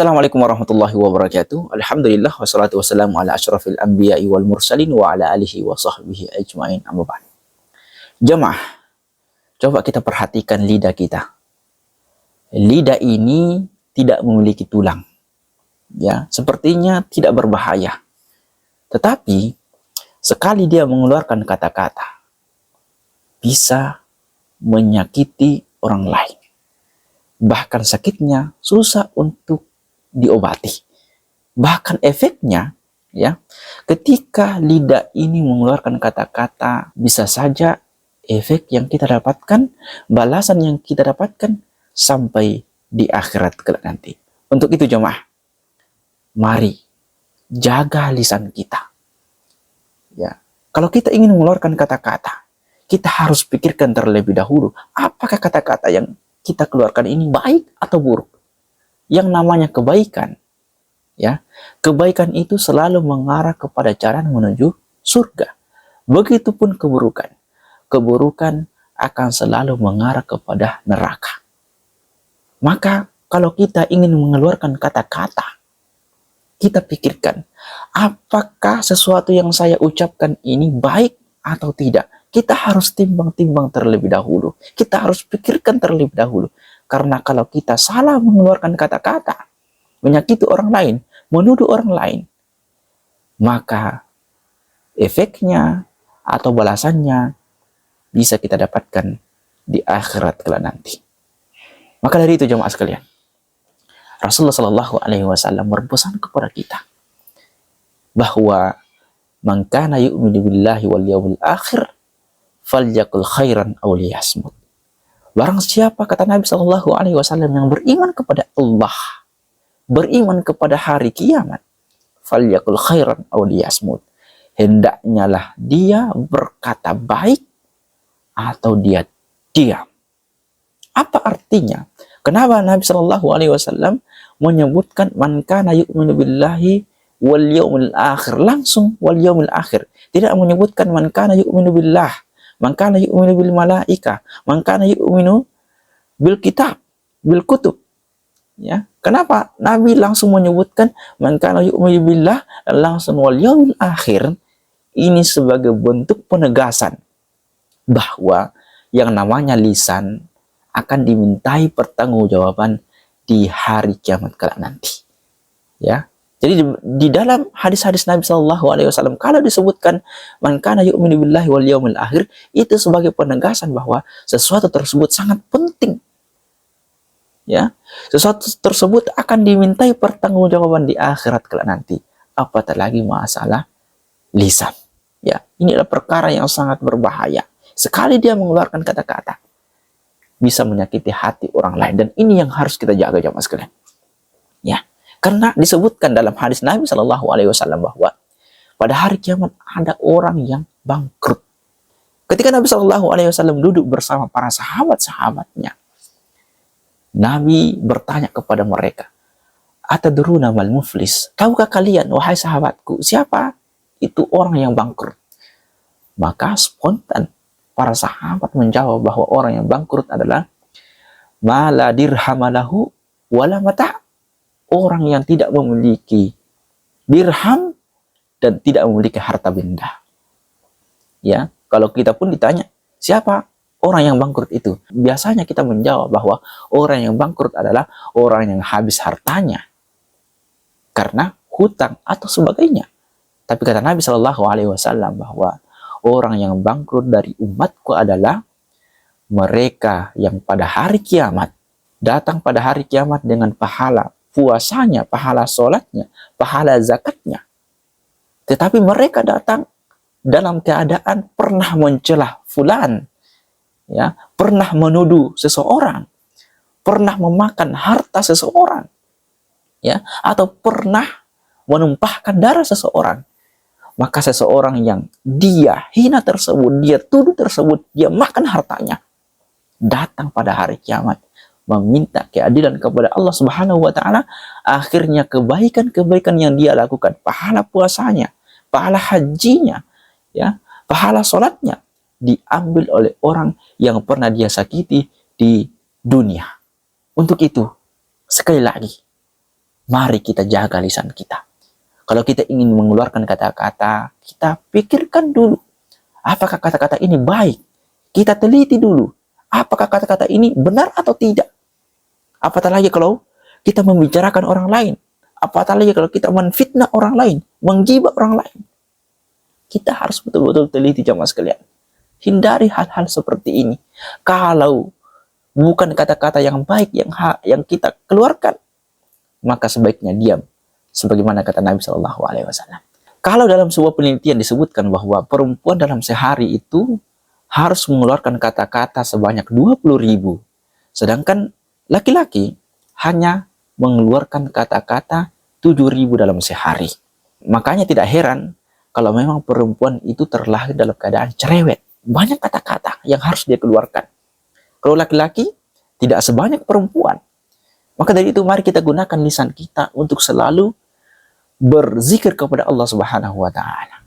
Assalamualaikum warahmatullahi wabarakatuh. Alhamdulillah wassalatu wassalamu ala asyrafil anbiya'i wal mursalin wa ala alihi wa sahbihi ajma'in. Amma ba'd. Jemaah, coba kita perhatikan lidah kita. Lidah ini tidak memiliki tulang. Ya, sepertinya tidak berbahaya. Tetapi sekali dia mengeluarkan kata-kata bisa menyakiti orang lain. Bahkan sakitnya susah untuk diobati. Bahkan efeknya, ya, ketika lidah ini mengeluarkan kata-kata, bisa saja efek yang kita dapatkan, balasan yang kita dapatkan sampai di akhirat kelak nanti. Untuk itu jemaah, mari jaga lisan kita. Ya, kalau kita ingin mengeluarkan kata-kata, kita harus pikirkan terlebih dahulu, apakah kata-kata yang kita keluarkan ini baik atau buruk. Yang namanya kebaikan, ya, kebaikan itu selalu mengarah kepada jalan menuju surga. Begitupun keburukan, keburukan akan selalu mengarah kepada neraka. Maka kalau kita ingin mengeluarkan kata-kata, kita pikirkan, apakah sesuatu yang saya ucapkan ini baik atau tidak. Kita harus timbang-timbang terlebih dahulu. Kita harus pikirkan terlebih dahulu. Karena kalau kita salah mengeluarkan kata-kata, menyakiti orang lain, menuduh orang lain, maka efeknya atau balasannya bisa kita dapatkan di akhirat kelak nanti. Maka dari itu jemaah sekalian, Rasulullah Shallallahu Alaihi Wasallam berpesan kepada kita bahwa man kana yu'minu billahi wal yawmil akhir falyakul khairan aw liyasmut. Barang siapa, kata Nabi Shallallahu Alaihi Wasallam, yang beriman kepada Allah, beriman kepada hari kiamat, falyakul khairan aw liyasmut, hendaknya lah dia berkata baik atau dia diam. Apa artinya? Kenapa Nabi Shallallahu Alaihi Wasallam menyebutkan man kana yu'minu billahi wal yaumil akhir, langsung wal yaumil akhir, tidak menyebutkan man kana yu'minu billah, man kana yu'minu bil malaika, man kana yu'minu bil kitab, bil kutub. Ya, kenapa Nabi langsung menyebutkan man kana yu'minu billah langsung wal yaumil akhir? Ini sebagai bentuk penegasan bahwa yang namanya lisan akan dimintai pertanggungjawaban di hari kiamat kelak nanti. Ya. Jadi di dalam hadis-hadis Nabi Shallallahu Alaihi Wasallam kalau disebutkan man kana yu'minu billahi wal yaumil akhir, itu sebagai penegasan bahwa sesuatu tersebut sangat penting. Ya, sesuatu tersebut akan dimintai pertanggungjawaban di akhirat kelak nanti. Apatah lagi masalah lisan. Ya, ini adalah perkara yang sangat berbahaya. Sekali dia mengeluarkan kata-kata, bisa menyakiti hati orang lain, dan ini yang harus kita jaga jemaah sekalian. Ya. Karena disebutkan dalam hadis Nabi Shallallahu Alaihi Wasallam bahwa pada hari kiamat ada orang yang bangkrut. Ketika Nabi Shallallahu Alaihi Wasallam duduk bersama para sahabat-sahabatnya, Nabi bertanya kepada mereka, atadruna mal muflis? Tahukah kalian, wahai sahabatku, siapa itu orang yang bangkrut? Maka spontan para sahabat menjawab bahwa orang yang bangkrut adalah mala dirhamalahu wala mata', orang yang tidak memiliki dirham dan tidak memiliki harta benda. Ya, kalau kita pun ditanya, siapa orang yang bangkrut itu? Biasanya kita menjawab bahwa orang yang bangkrut adalah orang yang habis hartanya karena hutang atau sebagainya. Tapi kata Nabi Shallallahu Alaihi Wasallam bahwa orang yang bangkrut dari umatku adalah mereka yang pada hari kiamat datang pada hari kiamat dengan pahala puasanya, pahala sholatnya, pahala zakatnya. Tetapi mereka datang dalam keadaan pernah mencela fulan, ya, pernah menuduh seseorang, pernah memakan harta seseorang, ya, atau pernah menumpahkan darah seseorang. Maka seseorang yang dia hina tersebut, dia tuduh tersebut, dia makan hartanya, datang pada hari kiamat meminta keadilan kepada Allah Subhanahu wa taala, akhirnya kebaikan-kebaikan yang dia lakukan, pahala puasanya, pahala hajinya, ya, pahala salatnya diambil oleh orang yang pernah dia sakiti di dunia. Untuk itu, sekali lagi, Mari kita jaga lisan kita. Kalau kita ingin mengeluarkan kata-kata, kita pikirkan dulu. Apakah kata-kata ini baik? Kita teliti dulu. Apakah kata-kata ini benar atau tidak? Apatah lagi kalau kita membicarakan orang lain. Apatah lagi kalau kita menfitnah orang lain, menggibah orang lain. Kita harus betul-betul teliti jamaah sekalian. Hindari hal-hal seperti ini. Kalau bukan kata-kata yang baik yang kita keluarkan, maka sebaiknya diam. Sebagaimana kata Nabi SAW. Kalau dalam sebuah penelitian disebutkan bahwa perempuan dalam sehari itu harus mengeluarkan kata-kata sebanyak 20.000. Sedangkan laki-laki hanya mengeluarkan kata-kata 7.000 dalam sehari. Makanya tidak heran kalau memang perempuan itu terlahir dalam keadaan cerewet. Banyak kata-kata yang harus dia keluarkan. Kalau laki-laki tidak sebanyak perempuan. Maka dari itu mari kita gunakan lisan kita untuk selalu berzikir kepada Allah Subhanahu wa taala.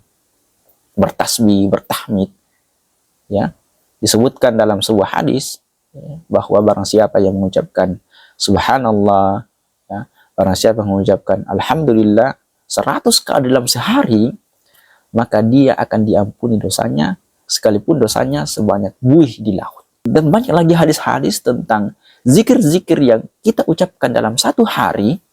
Bertasbih, bertahmid. Ya. Disebutkan dalam sebuah hadis ya, bahwa barang siapa yang mengucapkan subhanallah, ya, barang siapa yang mengucapkan alhamdulillah 100 kali dalam sehari, maka dia akan diampuni dosanya sekalipun dosanya sebanyak buih di laut. Dan banyak lagi hadis-hadis tentang zikir-zikir yang kita ucapkan dalam satu hari,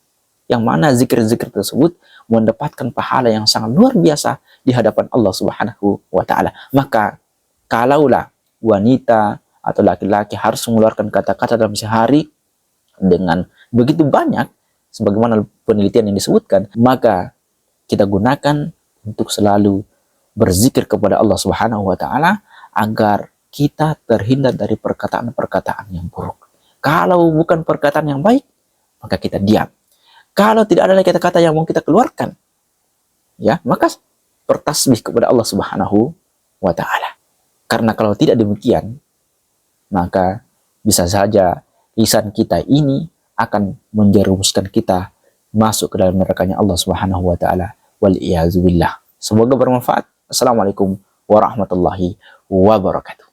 yang mana zikir-zikir tersebut mendapatkan pahala yang sangat luar biasa di hadapan Allah Subhanahu wa taala. Maka kalaulah wanita atau laki-laki harus mengeluarkan kata-kata dalam sehari dengan begitu banyak sebagaimana penelitian yang disebutkan, maka kita gunakan untuk selalu berzikir kepada Allah Subhanahu wa taala agar kita terhindar dari perkataan-perkataan yang buruk. Kalau bukan perkataan yang baik, maka kita diam. Kalau tidak ada lagi kata-kata yang mau kita keluarkan, ya, maka bertasbih kepada Allah Subhanahu wa taala. Karena kalau tidak demikian, maka bisa saja lisan kita ini akan menjerumuskan kita masuk ke dalam nerakanya Allah Subhanahu wa taala. Wal iyaz billah. Semoga bermanfaat. Assalamualaikum warahmatullahi wabarakatuh.